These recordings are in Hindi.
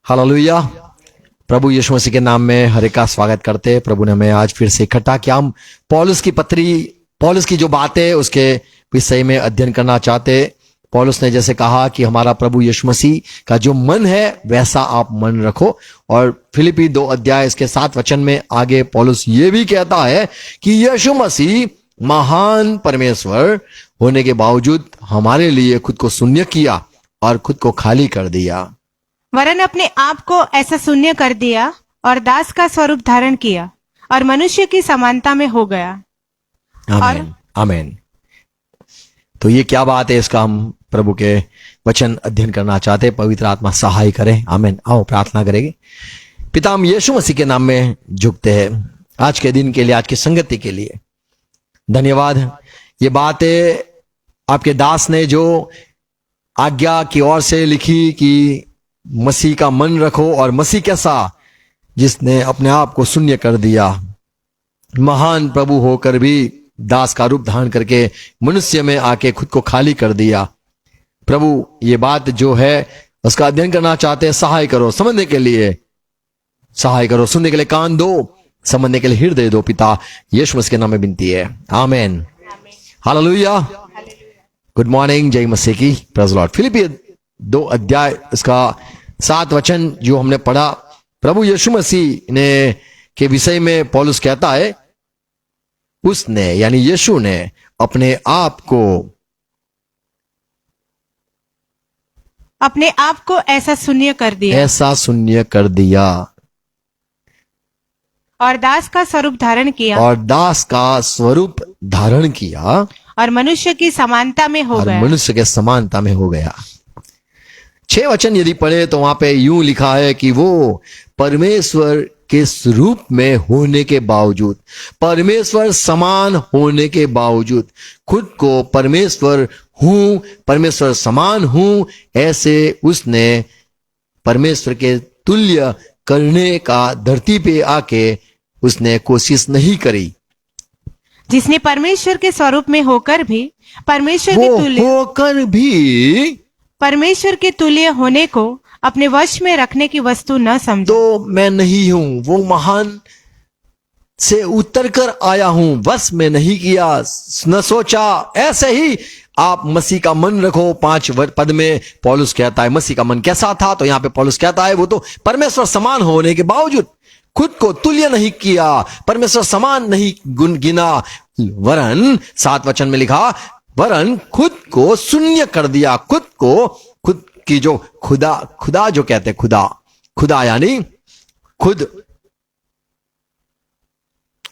हालेलुया। प्रभु यीशु मसीह के नाम में हर एक का स्वागत करते हैं। प्रभु ने हमें आज फिर से इकट्ठा किया। हम पौलुस की जो बातें उसके विषय में अध्ययन करना चाहते। पौलुस ने जैसे कहा कि हमारा प्रभु यीशु मसीह का जो मन है वैसा आप मन रखो। और फिलिपी 2 अध्याय इसके 7 वचन में आगे पौलुस ये भी कहता है कि यीशु मसीह महान परमेश्वर होने के बावजूद हमारे लिए खुद को शून्य किया और खुद को खाली कर दिया, वरन अपने आप को ऐसा शून्य कर दिया और दास का स्वरूप धारण किया और मनुष्य की समानता में हो गया। आमीन आमीन। तो ये क्या बात है, इसका हम प्रभु के वचन अध्ययन करना चाहते हैं। पवित्र आत्मा सहाय करे। आमीन। आओ प्रार्थना करेंगे। पिता, हम यीशु मसीह के नाम में झुकते हैं आज के दिन के लिए, आज की संगति के लिए धन्यवाद। ये बातें आपके दास ने जो आज्ञा की ओर से लिखी कि मसीह का मन रखो, और मसीह कैसा, जिसने अपने आप को शून्य कर दिया, महान प्रभु होकर भी दास का रूप धारण करके मनुष्य में आके खुद को खाली कर दिया। प्रभु ये बात जो है उसका अध्ययन करना चाहते हैं। सहाय करो, समझने के लिए सहाय करो, सुनने के लिए कान दो, समझने के लिए हृदय दो। पिता यीशु मसीह के नाम में विनती है, आमीन। हालेलुया। गुड मॉर्निंग, जय मसीह की, प्रेज़ लॉर्ड। फिलिपी 2 अध्याय इसका 7 वचन जो हमने पढ़ा, प्रभु यीशु मसीह ने के विषय में पौलुस कहता है उसने यानी यीशु ने अपने आप को ऐसा शून्य कर दिया और दास का स्वरूप धारण किया और मनुष्य की समानता में हो गया। 6 वचन यदि पढ़े तो वहां पे यूं लिखा है कि वो परमेश्वर के स्वरूप में होने के बावजूद, परमेश्वर समान होने के बावजूद खुद को परमेश्वर समान हूं ऐसे उसने परमेश्वर के तुल्य करने का धरती पे आके उसने कोशिश नहीं करी। जिसने परमेश्वर के स्वरूप में होकर भी परमेश्वर के तुल्य होने को अपने वश में रखने की वस्तु न समझो। तो मैं नहीं हूं, वो महान से उतर कर आया हूं, वश में नहीं किया, न सोचा। ऐसे ही आप मसीह का मन रखो। 5 पद में पौलुस कहता है मसीह का मन कैसा था, तो यहां पे पौलुस कहता है वो तो परमेश्वर समान होने के बावजूद खुद को तुल्य नहीं किया, परमेश्वर समान नहीं गुण गिना, वरन 7 वचन में लिखा वरन खुद को शून्य कर दिया। खुद की जो खुदा जो कहते हैं, खुदा यानी खुद,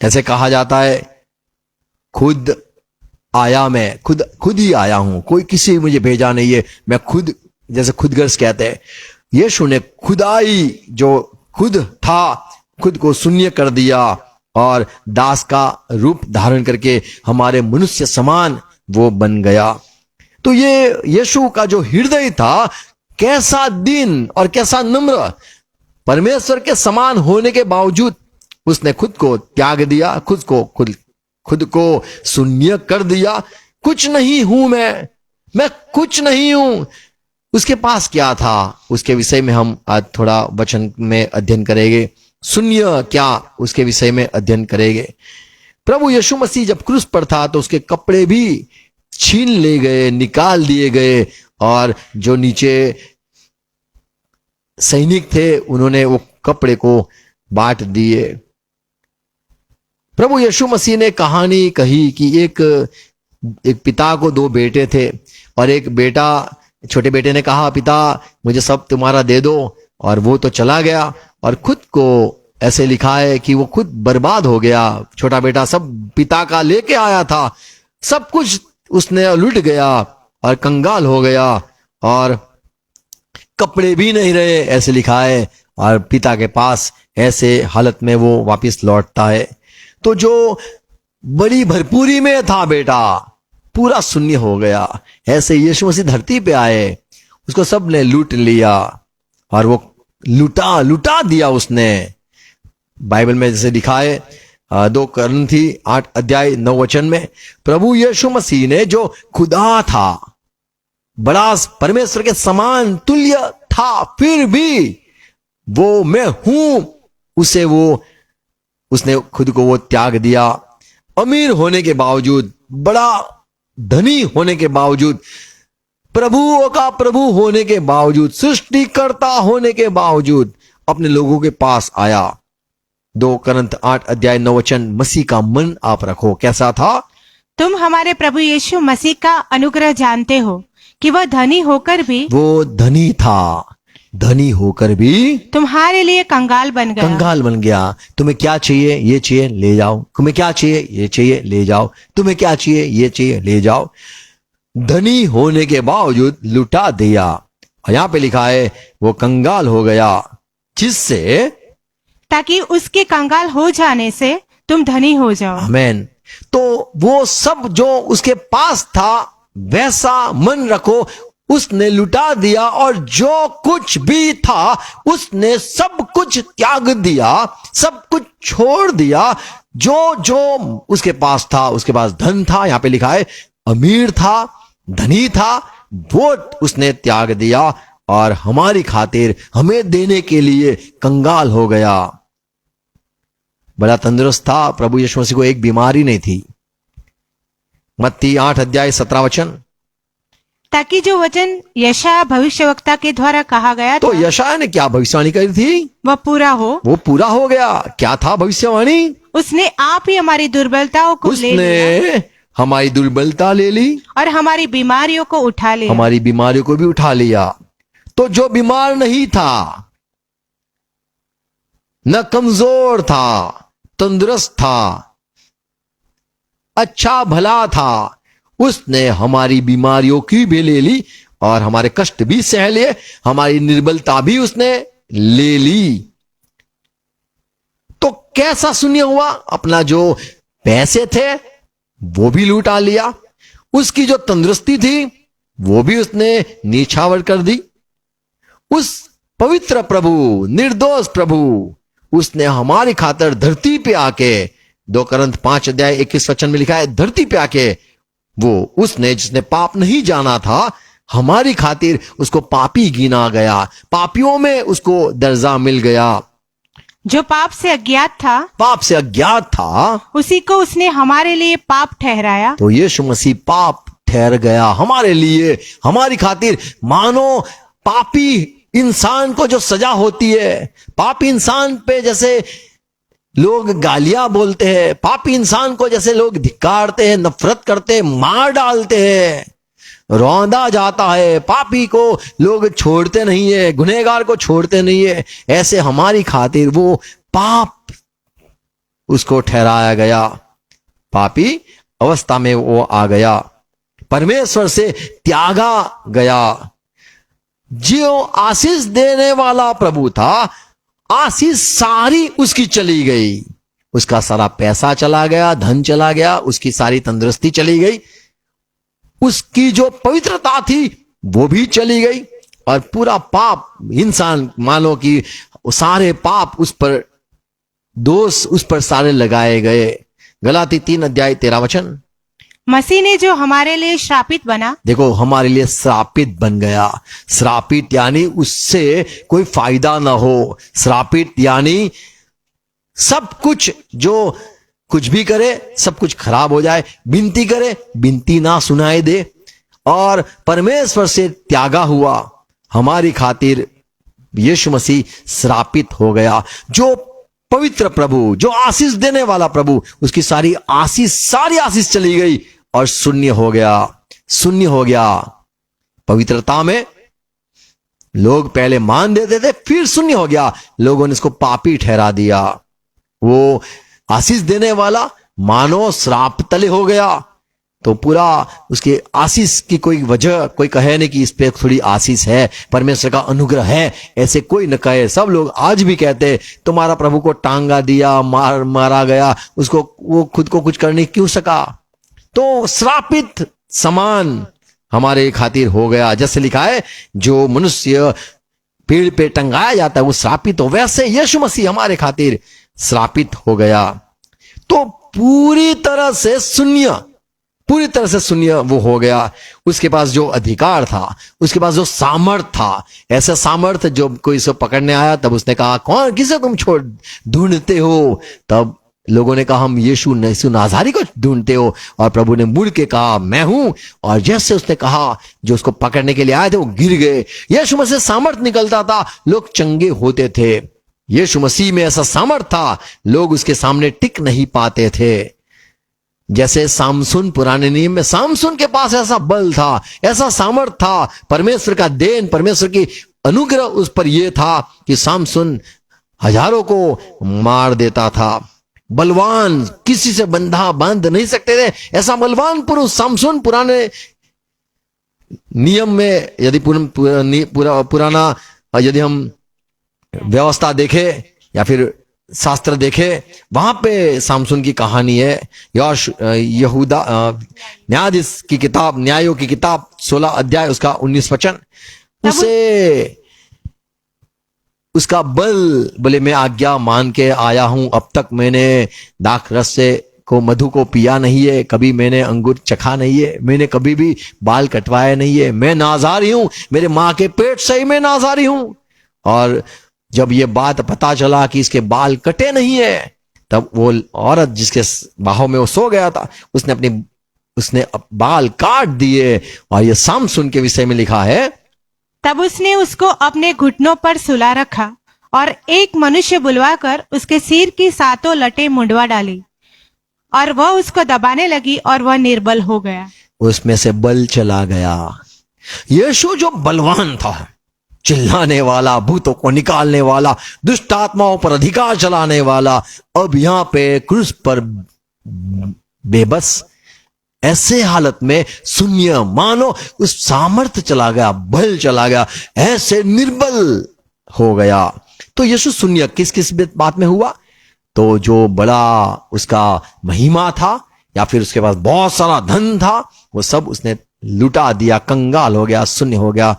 ऐसे कहा जाता है खुद आया, मैं खुद ही आया हूं, कोई किसी मुझे भेजा नहीं है, मैं खुद, जैसे खुदगर्ज कहते हैं। यीशु ने खुदाई जो खुद था खुद को शून्य कर दिया और दास का रूप धारण करके हमारे मनुष्य समान वो बन गया। तो ये यीशु का जो हृदय था, कैसा दीन और कैसा नम्र, परमेश्वर के समान होने के बावजूद उसने खुद को त्याग दिया, खुद को शून्य कर दिया। कुछ नहीं हूं मैं कुछ नहीं हूं। उसके पास क्या था, उसके विषय में हम आज थोड़ा वचन में अध्ययन करेंगे। शून्य क्या, उसके विषय में अध्ययन करेंगे। प्रभु यीशु मसीह जब क्रूस पर था तो उसके कपड़े भी छीन ले गए, निकाल दिए गए, और जो नीचे सैनिक थे उन्होंने वो कपड़े को बांट दिए। प्रभु यीशु मसीह ने कहानी कही कि एक पिता को 2 बेटे थे, और एक बेटा, छोटे बेटे ने कहा पिता मुझे सब तुम्हारा दे दो, और वो तो चला गया और खुद को, ऐसे लिखा है कि वो खुद बर्बाद हो गया। छोटा बेटा सब पिता का लेके आया था, सब कुछ उसने लुट गया और कंगाल हो गया, और कपड़े भी नहीं रहे, ऐसे लिखा है, और पिता के पास ऐसे हालत में वो वापस लौटता है। तो जो बड़ी भरपूरी में था बेटा, पूरा शून्य हो गया। ऐसे यीशु मसीह धरती पे आए, उसको सब ने लूट लिया और वो लुटा दिया उसने। बाइबल में जैसे लिखा है 2 कुरिन्थी 8 अध्याय 9 वचन में, प्रभु यीशु मसीह ने जो खुदा था, बड़ा परमेश्वर के समान तुल्य था, फिर भी वो मैं हूं, उसने खुद को वो त्याग दिया। अमीर होने के बावजूद, बड़ा धनी होने के बावजूद, प्रभुओं का प्रभु होने के बावजूद, सृष्टिकर्ता होने के बावजूद अपने लोगों के पास आया। 2 Corinthians 8:9 मसीह का मन आप रखो। कैसा था? तुम हमारे प्रभु यीशु मसीह का अनुग्रह जानते हो कि वह धनी होकर भी, वो धनी था, धनी होकर भी तुम्हारे लिए कंगाल बन गया। कंगाल बन गया। तुम्हें क्या चाहिए? ये चाहिए, ले जाओ। तुम्हें क्या चाहिए? ये चाहिए, ले जाओ। तुम्हें क्या चाहिए? ये चाहिए, ले जाओ। धनी होने के बावजूद लुटा दिया। और यहां पे लिखा है वो कंगाल हो गया, जिससे, ताकि उसके कंगाल हो जाने से तुम धनी हो जाओ। आमेन। तो वो सब जो उसके पास था वैसा मन रखो, उसने लुटा दिया, और जो कुछ भी था उसने सब कुछ त्याग दिया, सब कुछ छोड़ दिया। जो उसके पास था, उसके पास धन था, यहां पे लिखा है अमीर था, धनी था, वो उसने त्याग दिया और हमारी खातिर, हमें देने के लिए कंगाल हो गया। बड़ा तंदुरुस्त था। प्रभु यीशु मसीह को एक बीमारी नहीं थी। मत्ती 8:17 ताकि जो वचन यशायाह भविष्यवक्ता के द्वारा कहा गया तो था, यशायाह ने क्या भविष्यवाणी करी थी? वह पूरा हो। वो पूरा हो गया। क्या था भविष्यवाणी? उसने आप ही हमारी दुर्बलताओं को ले लिया उसने हमारी दुर्बलता ले ली, और हमारी बीमारियों को उठा लिया। हमारी बीमारियों को भी उठा लिया। तो जो बीमार नहीं था, न कमजोर था, तंदुरुस्त था, अच्छा भला था, उसने हमारी बीमारियों की भी ले ली और हमारे कष्ट भी सह लिए, हमारी निर्बलता भी उसने ले ली। तो कैसा शून्य हुआ? अपना जो पैसे थे वो भी लूटा लिया, उसकी जो तंदुरुस्ती थी वो भी उसने नीछावर कर दी। उस पवित्र प्रभु, निर्दोष प्रभु, उसने हमारी खातिर धरती पे आके, 2 Corinthians 5:21 में लिखा है, धरती पे आके वो, उसने जिसने पाप नहीं जाना था, हमारी खातिर उसको पापी गिना गया, पापियों में उसको दर्जा मिल गया। जो पाप से अज्ञात था, पाप से अज्ञात था, उसी को उसने हमारे लिए पाप ठहराया। तो यीशु मसीह पाप ठहर गया हमारे लिए, हमारी खातिर। मानो पापी इंसान को जो सजा होती है, पापी इंसान पे जैसे लोग गालियां बोलते हैं, पापी इंसान को जैसे लोग धिक्कारते हैं, नफरत करते हैं, मार डालते हैं, रौंदा जाता है, पापी को लोग छोड़ते नहीं है, गुनहगार को छोड़ते नहीं है, ऐसे हमारी खातिर वो पाप उसको ठहराया गया। पापी अवस्था में वो आ गया, परमेश्वर से त्यागा गया। जो आशीष देने वाला प्रभु था, आशीष सारी उसकी चली गई, उसका सारा पैसा चला गया, धन चला गया, उसकी सारी तंदुरुस्ती चली गई, उसकी जो पवित्रता थी वो भी चली गई, और पूरा पाप इंसान, मानो कि सारे पाप उस पर, दोष उस पर सारे लगाए गए। गलाती 3:13 मसीह ने जो हमारे लिए श्रापित बना, देखो हमारे लिए श्रापित बन गया। श्रापित यानी उससे कोई फायदा ना हो, श्रापित यानी सब कुछ, जो कुछ भी करे सब कुछ खराब हो जाए, विनती करे विनती ना सुनाई दे, और परमेश्वर से त्यागा हुआ हमारी खातिर यीशु मसीह श्रापित हो गया। जो पवित्र प्रभु, जो आशीष देने वाला प्रभु, उसकी सारी आशीष चली गई और शून्य हो गया, शून्य हो गया। पवित्रता में लोग पहले मान देते थे, फिर शून्य हो गया, लोगों ने इसको पापी ठहरा दिया। वो आशीष देने वाला मानो श्राप तले हो गया, तो पूरा उसके आशीष की कोई वजह, कोई कहे नहीं कि इस पे थोड़ी आशीष है, परमेश्वर का अनुग्रह है, ऐसे कोई न कहे। सब लोग आज भी कहते तुम्हारा प्रभु को टांगा दिया, मारा गया, उसको, वो खुद को कुछ करने क्यों सका। तो श्रापित समान हमारे खातिर हो गया। जैसे लिखा है, जो मनुष्य पेड़ पे टंगाया जाता है वो श्रापित हो, वैसे यीशु मसीह हमारे खातिर श्रापित हो गया। तो पूरी तरह से शून्य, पूरी तरह से शून्य वो हो गया। उसके पास जो अधिकार था, उसके पास जो सामर्थ था, ऐसा सामर्थ जब कोई इसे पकड़ने आया तब उसने कहा, कौन, किसे तुम छोड़ ढूंढते हो? तब लोगों ने कहा, हम यीशु नाज़ारी को ढूंढते हो। और प्रभु ने मुड़ के कहा, मैं हूं। और जैसे उसने कहा, जो उसको पकड़ने के लिए आए थे वो गिर गए। यीशु मसीह सामर्थ निकलता था, लोग चंगे होते थे। यीशु मसीह में ऐसा सामर्थ था, लोग उसके सामने टिक नहीं पाते थे। जैसे सामसुन, पुराने नियम में सामसुन के पास ऐसा बल था, ऐसा सामर्थ था, परमेश्वर का देन, परमेश्वर की अनुग्रह उस पर यह था कि सामसुन हजारों को मार देता था। बलवान, किसी से बंधा बांध नहीं सकते थे, ऐसा बलवान पुरुष सामसुन। पुराने नियम में यदि पुराना यदि हम व्यवस्था देखे या फिर शास्त्र देखे, वहां पे सामसुन की कहानी है। यहूदा न्यायाधीश की किताब, न्यायों की किताब 16 अध्याय उसका 19 वचन। उसे उसका बल, बोले मैं आज्ञा मान के आया हूं, अब तक मैंने दाख रस से को मधु को पिया नहीं है, कभी मैंने अंगूर चखा नहीं है, मैंने कभी भी बाल कटवाया नहीं है, मैं नाज़ारी हूं, मेरे मां के पेट से ही मैं नाज़ारी हूं। और जब ये बात पता चला कि इसके बाल कटे नहीं है, तब वो औरत जिसके बाहों में वो सो गया था, उसने बाल काट दिए। और ये सामसुन के विषय में लिखा है, तब उसने उसको अपने घुटनों पर सुला रखा और एक मनुष्य बुलवाकर उसके सिर की 7 लटें मुंडवा डाली, और वह उसको दबाने लगी और वह निर्बल हो गया। उसमें से बल चला गया। यीशु जो बलवान था, चिल्लाने वाला, भूतों को निकालने वाला, दुष्ट आत्माओं पर अधिकार चलाने वाला, अब यहां पे क्रूस पर बेबस, ऐसे हालत में शून्य, मानो उस सामर्थ्य चला गया, बल चला गया, ऐसे निर्बल हो गया। तो यीशु शून्य किस किस बात में हुआ? तो जो बड़ा उसका महिमा था या फिर उसके पास बहुत सारा धन था, वो सब उसने लुटा दिया, कंगाल हो गया, शून्य हो गया।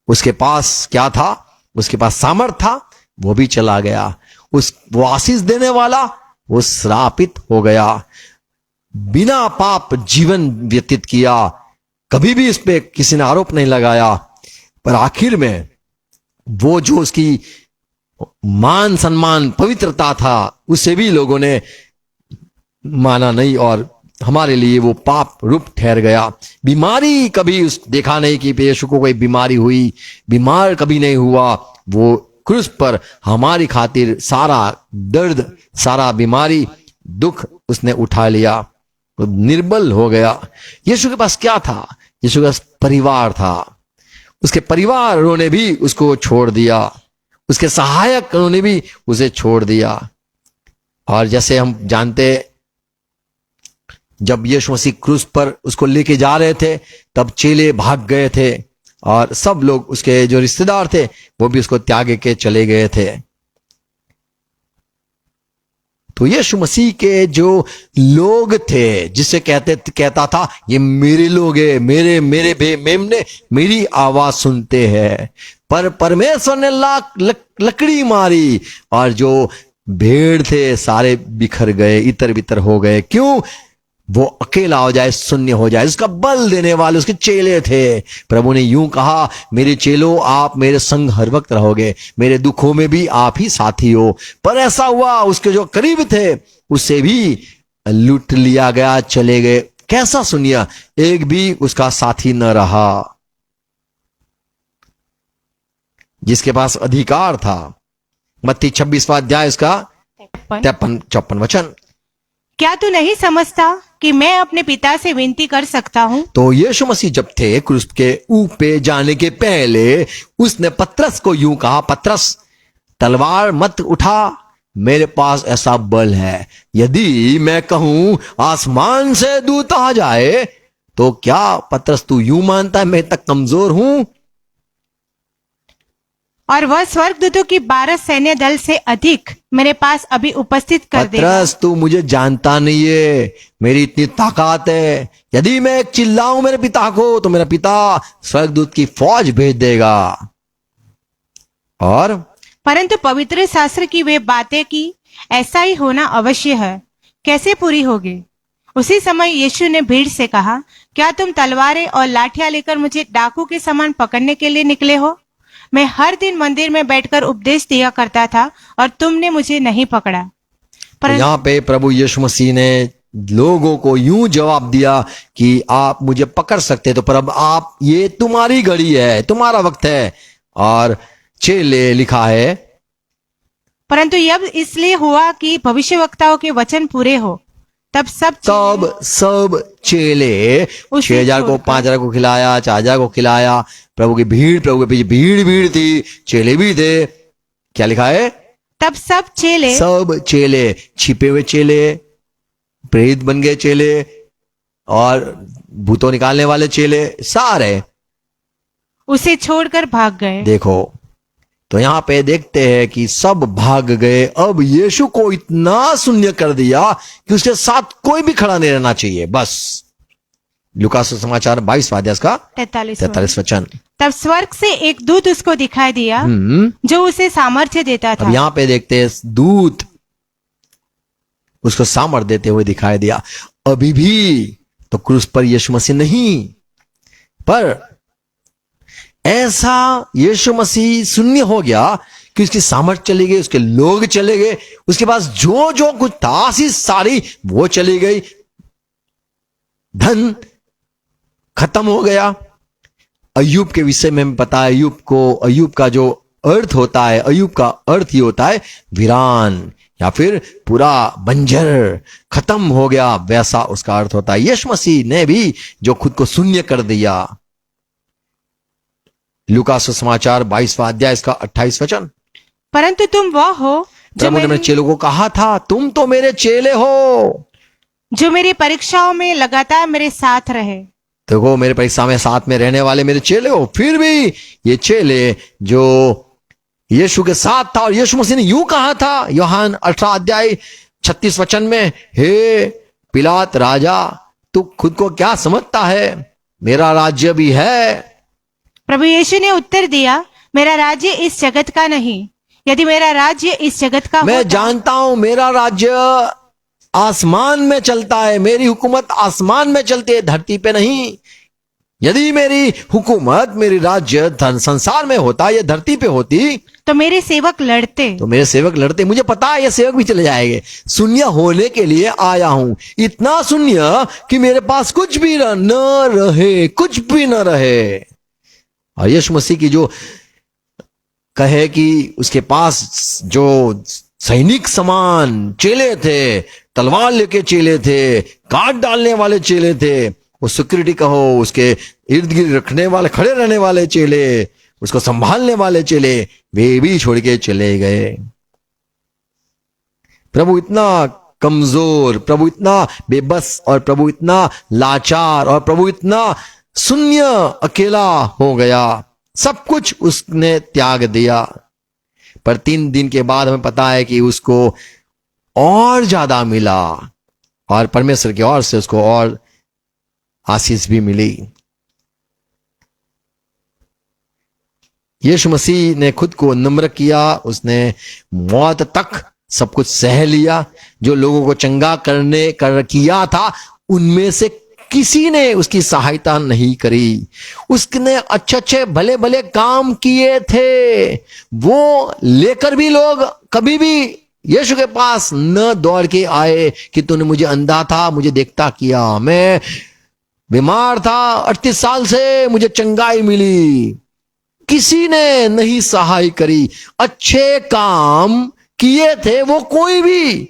उसके पास क्या था? उसके पास सामर्थ था, वो भी चला गया। वो आशीष देने वाला, वो श्रापित हो गया। बिना पाप जीवन व्यतीत किया, कभी भी इस पे किसी ने आरोप नहीं लगाया, पर आखिर में वो जो उसकी मान सम्मान पवित्रता था, उसे भी लोगों ने माना नहीं और हमारे लिए वो पाप रूप ठहर गया। बीमारी कभी देखा नहीं कि यीशु को कोई बीमारी हुई, बीमार कभी नहीं हुआ। वो क्रूस पर हमारी खातिर सारा दर्द, सारा बीमारी, दुख उसने उठा लिया, वो निर्बल हो गया। यीशु के पास क्या था? यीशु के पास परिवार था। उसके परिवारों ने भी उसको छोड़ दिया, उसके सहायकों ने भी उसे छोड़ दिया। और जैसे हम जानते, जब यीशु मसीह क्रूस पर उसको लेके जा रहे थे, तब चेले भाग गए थे और सब लोग, उसके जो रिश्तेदार थे, वो भी उसको त्याग के चले गए थे। तो यीशु मसीह के जो लोग थे, जिसे कहता था ये मेरे लोग हैं, मेरे मेमने मेरी आवाज सुनते हैं, पर परमेश्वर ने लकड़ी मारी और जो भेड़ थे सारे बिखर गए, इतर बितर हो गए। क्यों? वो अकेला हो जाए, शून्य हो जाए। उसका बल देने वाले उसके चेले थे। प्रभु ने यूं कहा, मेरे चेलों, आप मेरे संग हर वक्त रहोगे, मेरे दुखों में भी आप ही साथी हो। पर ऐसा हुआ, उसके जो करीब थे उसे भी लूट लिया गया, चले गए। कैसा शून्य, एक भी उसका साथी न रहा। जिसके पास अधिकार था, मत्ती 26वां अध्याय उसका 53-54 वचन, क्या तू नहीं समझता कि मैं अपने पिता से विनती कर सकता हूँ? तो यीशु मसीह जब थे क्रूस के ऊपर जाने के पहले, उसने पतरस को यूं कहा, पतरस तलवार मत उठा, मेरे पास ऐसा बल है, यदि मैं कहूं आसमान से दूत आ जाए, तो क्या पतरस तू यूं मानता है मैं तक कमजोर हूं? और वह स्वर्गदूतों की 12 सैन्य दल से अधिक मेरे पास अभी उपस्थित कर देगा। पतरस, तू मुझे जानता नहीं है, मेरी इतनी ताकत है, यदि मैं एक चिल्लाऊं मेरे पिता को, तो मेरा पिता स्वर्गदूत की फौज भेज देगा। और परंतु पवित्र शास्त्र की वे बातें की ऐसा ही होना अवश्य है, कैसे पूरी होगी? उसी समय यीशु ने भीड़ से कहा, क्या तुम तलवारें और लाठियां लेकर मुझे डाकू के समान पकड़ने के लिए निकले हो? मैं हर दिन मंदिर में बैठकर उपदेश दिया करता था और तुमने मुझे नहीं पकड़ा। तो परंतु यहाँ पे प्रभु यीशु मसीह ने लोगों को यूं जवाब दिया कि आप मुझे पकड़ सकते तो, पर अब आप, ये तुम्हारी घड़ी है, तुम्हारा वक्त है। और चेले लिखा है, परंतु यह इसलिए हुआ कि भविष्यवक्ताओं के वचन पूरे हो। तब सब चेले उसे 6,000 को, छोड़कर 5,000 को खिलाया, 4,000 को खिलाया। प्रभु की भीड़, प्रभु के पीछे भीड़ थी, चेले भी थे। क्या लिखा है? तब सब चेले, छिपे हुए चेले, प्रेरित बन गए चेले, और भूतों निकालने वाले चेले, सारे उसे छोड़कर भाग गए। देखो, तो यहां पे देखते हैं कि सब भाग गए। अब यीशु को इतना शून्य कर दिया कि उसके साथ कोई भी खड़ा नहीं रहना चाहिए, बस। लूका सुसमाचार 22वां अध्याय का 43 वचन। तब स्वर्ग से एक दूत उसको दिखाई दिया जो उसे सामर्थ्य देता था। अब यहां पे देखते हैं, दूत उसको सामर्थ्य देते हुए दिखाई दिया। अभी भी तो क्रूस पर यीशु मसीह नहीं, पर ऐसा यीशु मसीह शून्य हो गया कि उसकी सामर्थ्य चली गई, उसके लोग चले गए, उसके पास जो जो कुछ था आशीष सारी वो चली गई, धन खत्म हो गया। अय्यूब के विषय में पता है, अय्यूब का जो अर्थ होता है, अय्यूब का अर्थ ही होता है वीरान, या फिर पूरा बंजर, खत्म हो गया, वैसा उसका अर्थ होता है। यीशु मसीह ने भी जो खुद को शून्य कर दिया। लूका सुसमाचार 22वां अध्याय इसका 28 वचन। परंतु तुम वह हो प्रभु ने मेरे चेलों को कहा था, तुम तो मेरे चेले हो, जो मेरी परीक्षाओं में लगातार मेरे साथ रहे। देखो, मेरे परीक्षा में साथ में रहने वाले मेरे चेले हो। फिर भी ये चेले जो यीशु के साथ था, और यीशु मसीह ने यूं कहा था यूहन्ना 18 अध्याय 36 वचन में, हे पिलात राजा, तू खुद को क्या समझता है? मेरा राज्य भी है। प्रभु यीशु ने उत्तर दिया, मेरा राज्य इस जगत का नहीं। यदि मेरा राज्य इस जगत का मैं होता, जानता हूं मेरा राज्य आसमान में चलता है, मेरी हुकूमत आसमान में चलती है, धरती पे नहीं। यदि मेरी हुकूमत, मेरी राज्य संसार में होता, ये धरती पे होती, तो मेरे सेवक लड़ते। मुझे पता है ये सेवक भी चले जाएंगे। शून्य होने के लिए आया हूं, इतना शून्य कि मेरे पास कुछ भी न रहे, कुछ भी न रहे। और यीशु मसीह की जो कहे कि उसके पास जो सैनिक समान चेले थे, तलवार लेके चेले थे, काट डालने वाले चेले थे, वो सिक्योरिटी कहो, उसके इर्द गिर्द रखने वाले, खड़े रहने वाले चेले, उसको संभालने वाले चेले, वे भी छोड़ के चले गए। प्रभु इतना कमजोर, प्रभु इतना बेबस, और प्रभु इतना लाचार, और प्रभु इतना शून्य, अकेला हो गया। सब कुछ उसने त्याग दिया। पर 3 दिन के बाद हमें पता है कि उसको और ज्यादा मिला, और परमेश्वर की ओर से उसको और आशीष भी मिली। यीशु मसीह ने खुद को नम्र किया, उसने मौत तक सब कुछ सह लिया। जो लोगों को चंगा किया था, उनमें से किसी ने उसकी सहायता नहीं करी। उसने अच्छे अच्छे भले भले काम किए थे, वो लेकर भी लोग कभी भी यीशु के पास न दौड़ के आए कि तूने मुझे अंधा था, मुझे देखता किया, मैं बीमार था 38 साल से, मुझे चंगाई मिली। किसी ने नहीं सहाय करी। अच्छे काम किए थे वो कोई भी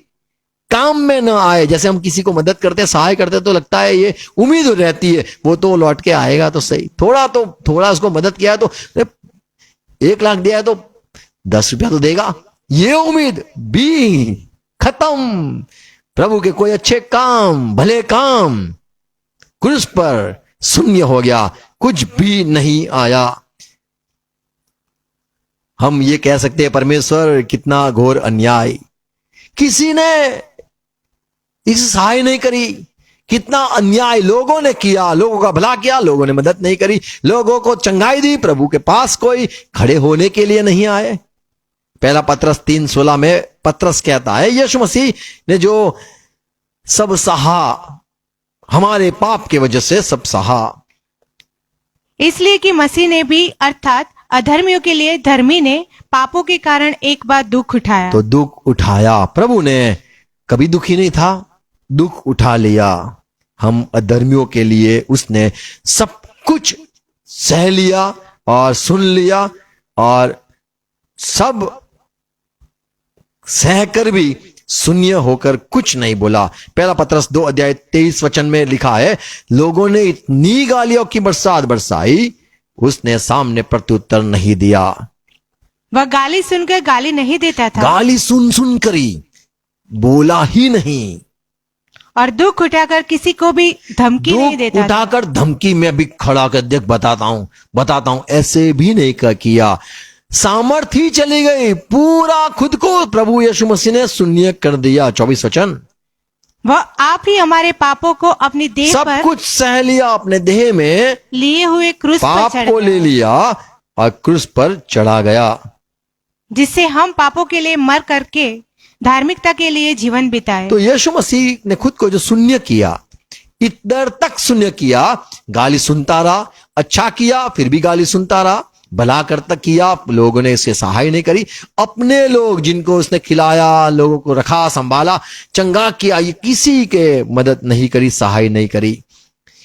काम में न आए। जैसे हम किसी को मदद करते, सहाय करते, तो लगता है ये उम्मीद रहती है वो तो लौट के आएगा तो सही। थोड़ा उसको मदद किया तो 1 लाख दिया है तो 10 रुपया तो देगा, ये उम्मीद भी खत्म। प्रभु के कोई अच्छे काम, भले काम, क्रूस पर शून्य हो गया, कुछ भी नहीं आया। हम ये कह सकते हैं, परमेश्वर कितना घोर अन्याय, किसी ने इस सहाय नहीं करी। कितना अन्याय लोगों ने किया, लोगों का भला किया, लोगों ने मदद नहीं करी, लोगों को चंगाई दी, प्रभु के पास कोई खड़े होने के लिए नहीं आए। पहला पत्रस 3:16 में पत्रस कहता है, यीशु मसीह ने जो सब सहा, हमारे पाप के वजह से सब सहा। इसलिए कि मसीह ने भी अर्थात अधर्मियों के लिए धर्मी ने पापों के कारण एक बार दुख उठाया। तो दुख उठाया, प्रभु ने कभी दुखी नहीं था, दुख उठा लिया। हम अधर्मियों के लिए उसने सब कुछ सह लिया और सुन लिया, और सब सहकर भी शून्य होकर कुछ नहीं बोला। पहला पत्रस 2:23 में लिखा है, लोगों ने इतनी गालियों की बरसात बरसाई, उसने सामने प्रत्युत्तर नहीं दिया। वह गाली सुनकर गाली नहीं देता था, गाली सुन सुन करी बोला ही नहीं, और दुख उठाकर किसी को भी धमकी नहीं दुख देता था। उठाकर धमकी में भी खड़ा कर देख बताता हूं, ऐसे भी नहीं किया। सामर्थ ही चली गई, पूरा खुद को प्रभु यीशु मसीह ने शून्य कर दिया। 24 वचन, वह आप ही हमारे पापों को अपनी देह सब पर कुछ सह लिया, अपने देह में लिए हुए क्रूस पर पाप चढ़ को गया, ले लिया और क्रूस पर चढ़ा गया, जिससे हम पापों के लिए मर करके धार्मिकता के लिए जीवन बिताए। तो यीशु मसीह ने खुद को जो शून्य किया, इधर तक शून्य किया, गाली सुनता रहा, अच्छा किया फिर भी गाली सुनता रहा, भला करता किया, लोगों ने इसके सहाय नहीं करी। अपने लोग जिनको उसने खिलाया, लोगों को रखा, संभाला, चंगा किया, ये किसी के मदद नहीं करी, सहाय नहीं करी।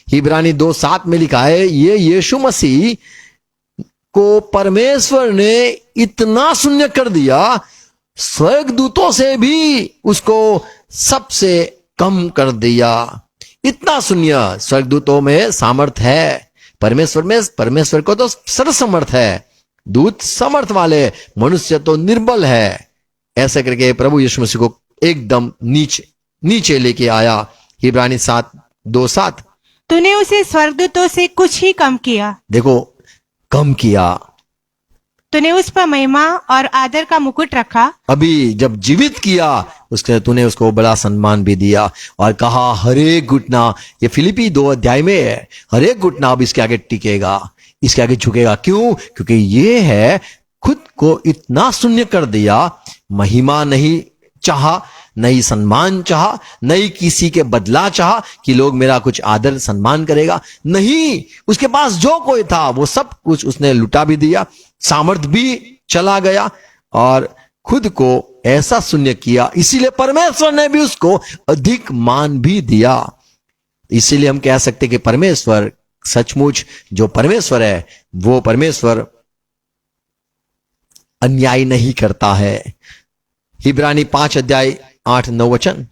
इब्रानी 2:7 में लिखा है, ये यीशु मसीह को परमेश्वर ने इतना शून्य कर दिया, स्वर्गदूतों से भी उसको सबसे कम कर दिया। इतना शून्य। स्वर्गदूतों में सामर्थ है, परमेश्वर को तो सर्वसमर्थ है, दूत समर्थ वाले, मनुष्य तो निर्बल है। ऐसे करके प्रभु यीशु मसीह को एकदम नीचे लेके आया। इब्रानी 2:7, तूने उसे स्वर्गदूतों से कुछ ही कम किया, देखो कम किया। तूने उस पर महिमा और आदर का मुकुट रखा। अभी जब जीवित किया, तूने उसको बड़ा सम्मान भी दिया और कहा हर एक घुटना, ये फिलिपी 2 में है, हर एक घुटना अब इसके आगे टिकेगा, इसके आगे झुकेगा। क्यों? क्योंकि ये है खुद को इतना शून्य कर दिया, महिमा नहीं चाहा, नहीं सम्मान चाहा, नहीं किसी के बदला चाहा कि लोग मेरा कुछ आदर सम्मान करेगा, नहीं, उसके पास जो कोई था वो सब कुछ उसने लुटा भी दिया, सामर्थ भी चला गया और खुद को ऐसा शून्य किया। इसीलिए परमेश्वर ने भी उसको अधिक मान भी दिया। इसीलिए हम कह सकते कि परमेश्वर सचमुच जो परमेश्वर है, वो परमेश्वर अन्याय नहीं करता है। इब्रानी 5:8-9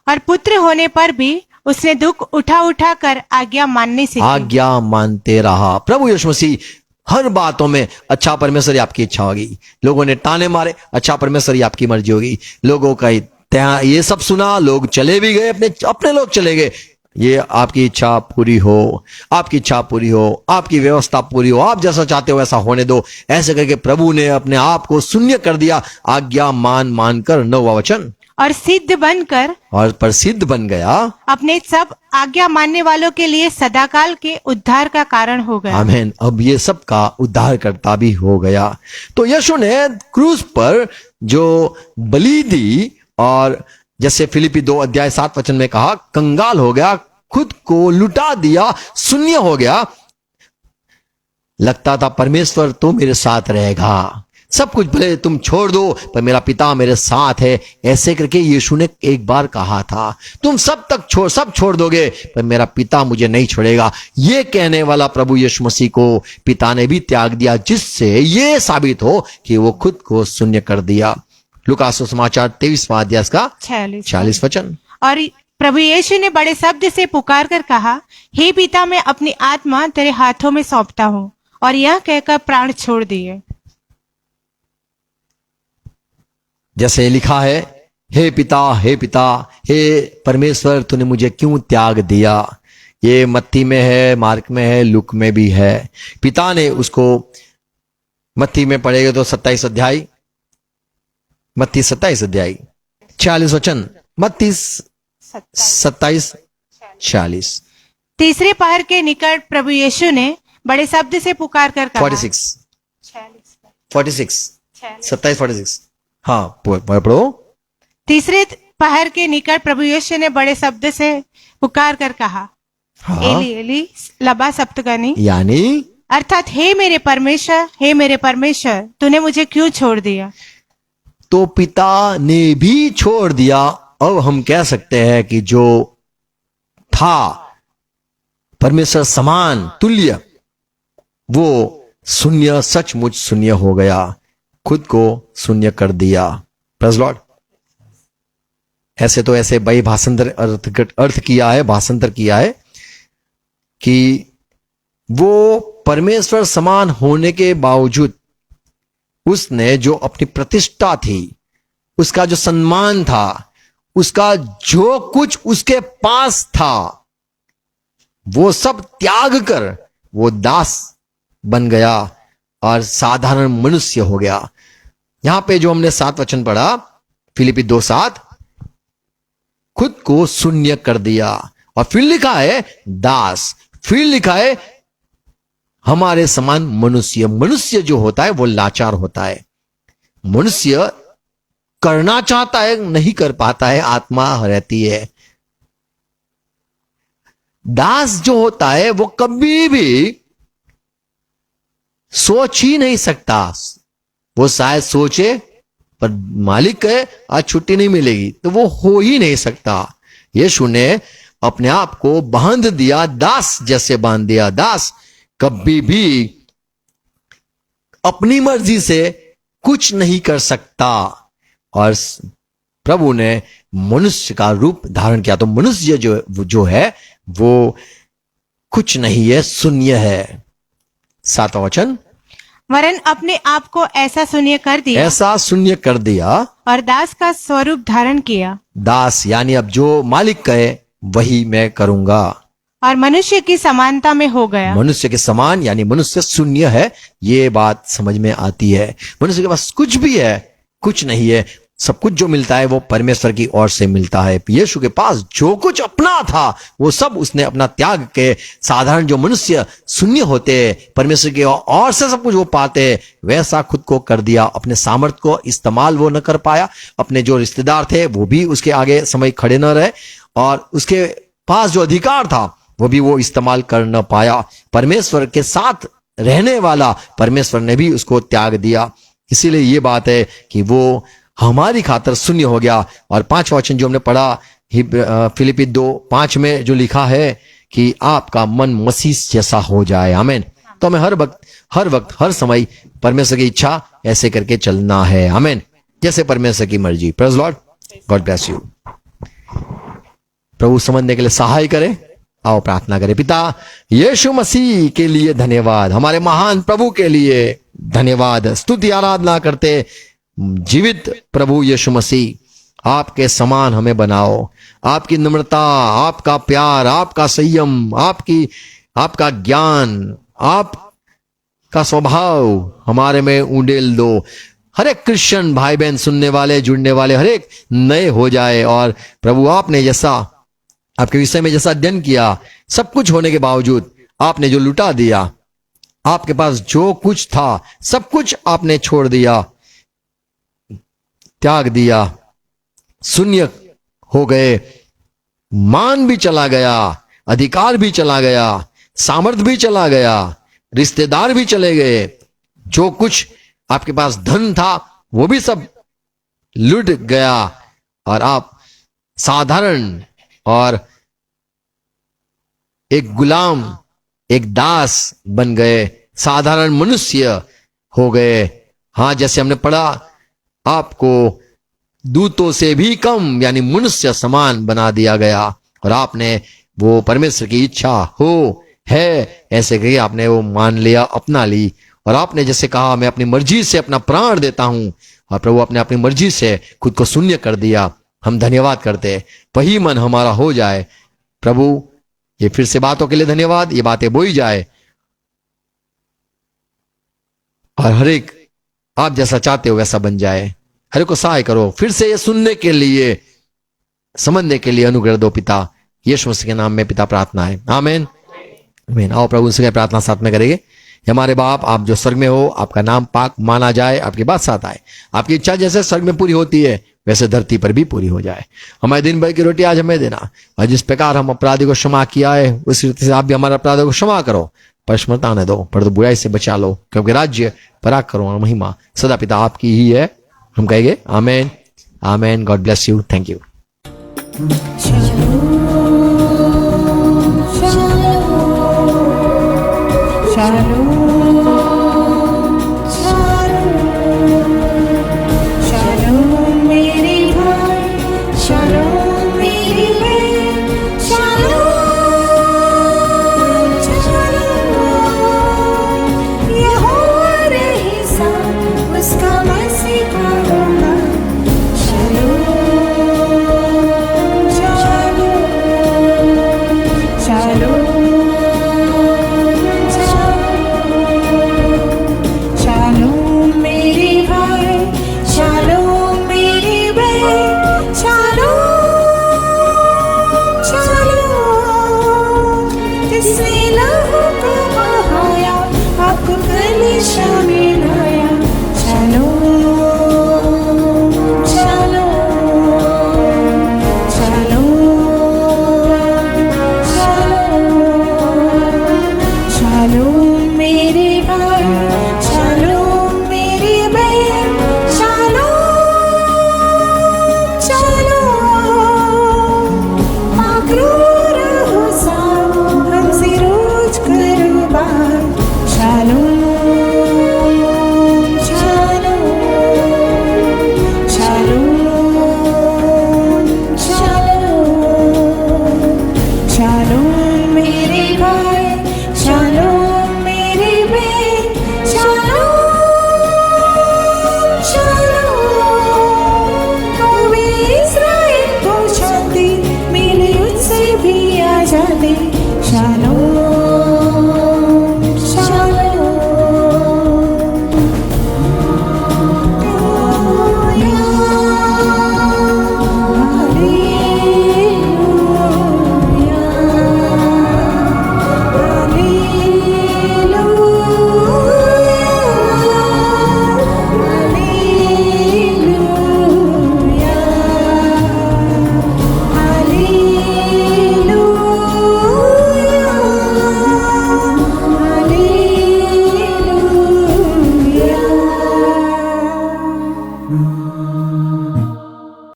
और पुत्र होने पर भी उसने दुख उठा कर आज्ञा मानने से आज्ञा मानते रहा। प्रभु यीशु मसीह हर बातों में, अच्छा परमेश्वर ये आपकी इच्छा होगी, लोगों ने ताने मारे, अच्छा परमेश्वर ये आपकी मर्जी होगी, लोगों का ये सब सुना, लोग चले भी गए, अपने लोग चले गए, ये आपकी इच्छा पूरी हो, आपकी इच्छा पूरी हो, आपकी व्यवस्था पूरी हो, आप जैसा चाहते हो वैसा होने दो। ऐसे करके प्रभु ने अपने आप को शून्य कर दिया, आज्ञा मानकर। 9वां वचन, और सिद्ध बनकर, और प्रसिद्ध बन गया, अपने सब आज्ञा मानने वालों के लिए सदाकाल के उद्धार का कारण हो गया। आमीन। अब ये सब का उद्धारकर्ता भी हो गया। तो यीशु ने क्रूस पर जो बलि दी, और जैसे फिलिपी 2:7 में कहा, कंगाल हो गया, खुद को लुटा दिया, शून्य हो गया, लगता था परमेश्वर तो मेरे साथ रहेगा, सब कुछ भले तुम छोड़ दो पर मेरा पिता मेरे साथ है। ऐसे करके यीशु ने एक बार कहा था, तुम सब छोड़ दोगे पर मेरा पिता मुझे नहीं छोड़ेगा। ये कहने वाला प्रभु यीशु मसीह को पिता ने भी त्याग दिया, जिससे ये साबित हो कि वो खुद को शून्य कर दिया। लूका सुसमाचार 23वां अध्याय का 46 वचन। और प्रभु यीशु ने बड़े शब्द से पुकार कर कहा, हे पिता, मैं अपनी आत्मा तेरे हाथों में सौंपता हूँ, और यह कहकर प्राण छोड़ दिए। जैसे लिखा है, हे पिता, हे पिता, हे परमेश्वर, तूने मुझे क्यों त्याग दिया। ये मत्ती में है, मार्क में है, लूक में भी है। पिता ने उसको, मत्ती में पढ़ेगा तो 27 अध्याय, मत्ती 27 अध्याय 46 वचन, मत्ती 27:46। तीसरे पहर के निकट प्रभु यीशु ने बड़े शब्द से पुकार कर कहा, 46 27:46, हाँ पढ़ो। तीसरे पहाड़ के निकट प्रभु यीशु ने बड़े शब्द से पुकार कर कहा, हाँ, एली एली लबा सप्तगनी, यानी अर्थात हे मेरे परमेश्वर, तूने मुझे क्यों छोड़ दिया। तो पिता ने भी छोड़ दिया। अब हम कह सकते हैं कि जो था परमेश्वर समान तुल्य, वो शून्य, सचमुच शून्य हो गया, खुद को शून्य कर दिया। Praise Lord. ऐसे तो ऐसे भाई भाषांतर अर्थ किया है, भाषांतर किया है कि वो परमेश्वर समान होने के बावजूद उसने जो अपनी प्रतिष्ठा थी, उसका जो सम्मान था, उसका जो कुछ उसके पास था, वो सब त्याग कर वो दास बन गया और साधारण मनुष्य हो गया। यहां पे जो हमने 7 वचन पढ़ा, फिलिप्पी 2:7, खुद को शून्य कर दिया। और फिर लिखा है दास, फिर लिखा है हमारे समान मनुष्य। मनुष्य जो होता है वो लाचार होता है। मनुष्य करना चाहता है, नहीं कर पाता है, आत्मा रहती है। दास जो होता है वो कभी भी सोच ही नहीं सकता। वो शायद सोचे पर मालिक कहे आज छुट्टी नहीं मिलेगी, तो वो हो ही नहीं सकता। यीशु ने अपने आप को बांध दिया, दास जैसे बांध दिया। दास कभी भी अपनी मर्जी से कुछ नहीं कर सकता। और प्रभु ने मनुष्य का रूप धारण किया, तो मनुष्य जो है वो कुछ नहीं है, शून्य है। 7वां वचन, वरन अपने आप को ऐसा शून्य कर दिया, ऐसा शून्य कर दिया और दास का स्वरूप धारण किया। दास यानी अब जो मालिक कहे वही मैं करूंगा। और मनुष्य की समानता में हो गया। मनुष्य के समान यानी मनुष्य शून्य है, ये बात समझ में आती है। मनुष्य के पास कुछ भी है, कुछ नहीं है। सब कुछ जो मिलता है वो परमेश्वर की ओर से मिलता है। यीशु के पास जो कुछ अपना था वो सब उसने अपना त्याग के, साधारण जो मनुष्य शून्य होते, परमेश्वर की ओर से सब कुछ वो पाते, वैसा खुद को कर दिया। अपने सामर्थ्य को इस्तेमाल वो न कर पाया। अपने जो रिश्तेदार थे वो भी उसके आगे समय खड़े न रहे, और उसके पास जो अधिकार था वो भी वो इस्तेमाल कर न पाया। परमेश्वर के साथ रहने वाला परमेश्वर ने भी उसको त्याग दिया। इसीलिए ये बात है कि वो हमारी खातर शून्य हो गया। और 5वां वचन जो हमने पढ़ा फिलिप्पी 2:5 में जो लिखा है कि आपका मन मसीह जैसा हो जाए। आमीन। तो हमें हर वक्त हर समय परमेश्वर की इच्छा ऐसे करके चलना है। आमीन। जैसे परमेश्वर की मर्जी। Praise Lord. God bless you. प्रभु समझने के लिए सहाय करे। आओ प्रार्थना करें। पिता यीशु मसीह के लिए धन्यवाद, हमारे महान प्रभु के लिए धन्यवाद, स्तुति आराधना करते। जीवित प्रभु यीशु मसीह, आपके समान हमें बनाओ। आपकी नम्रता, आपका प्यार, आपका संयम, आपका ज्ञान, आपका स्वभाव हमारे में उंडेल दो। हर एक क्रिश्चियन भाई बहन, सुनने वाले, जुड़ने वाले, हर एक नए हो जाए। और प्रभु आपने जैसा आपके विषय में जैसा अध्ययन किया, सब कुछ होने के बावजूद आपने जो लुटा दिया, आपके पास जो कुछ था सब कुछ आपने छोड़ दिया, त्याग दिया, शून्य हो गए। मान भी चला गया, अधिकार भी चला गया, सामर्थ भी चला गया, रिश्तेदार भी चले गए, जो कुछ आपके पास धन था वो भी सब लुट गया, और आप साधारण और एक गुलाम, एक दास बन गए, साधारण मनुष्य हो गए। हाँ, जैसे हमने पढ़ा, आपको दूतों से भी कम यानी मनुष्य समान बना दिया गया, और आपने वो परमेश्वर की इच्छा हो है ऐसे कही आपने वो मान लिया, अपना ली। और आपने जैसे कहा, मैं अपनी मर्जी से अपना प्राण देता हूं, और प्रभु आपने अपनी मर्जी से खुद को शून्य कर दिया। हम धन्यवाद करते हैं। वही मन हमारा हो जाए प्रभु। ये फिर से बातों के लिए धन्यवाद। ये बातें बोई जाए, और हर एक आप जैसा चाहते हो वैसा बन जाए। हर एक को सहाय करो। फिर से ये सुनने के लिए, समझने के लिए अनुग्रह दो पिता। यीशु मसीह के नाम में पिता प्रार्थना है। आमीन। आमीन। आओ प्रभु से प्रार्थना साथ में करेंगे। हमारे बाप, आप जो स्वर्ग में हो, आपका नाम पाक माना जाए, आपकी बादशाहत आए, आपकी इच्छा जैसे स्वर्ग में पूरी होती है वैसे धरती पर भी पूरी हो जाए। हमारे दिन भर की रोटी आज हमें देना, और जिस प्रकार हम अपराधी को क्षमा किया है उस रीति से आप भी हमारे अपराधों को क्षमा करो, पर स्मृता आने दो, पर तो बुराई से बचा लो, क्योंकि राज्य, पराक्रम और महिमा सदा पिता आपकी ही है। हम कहेंगे amen, amen. God bless you. Thank you. Shalom.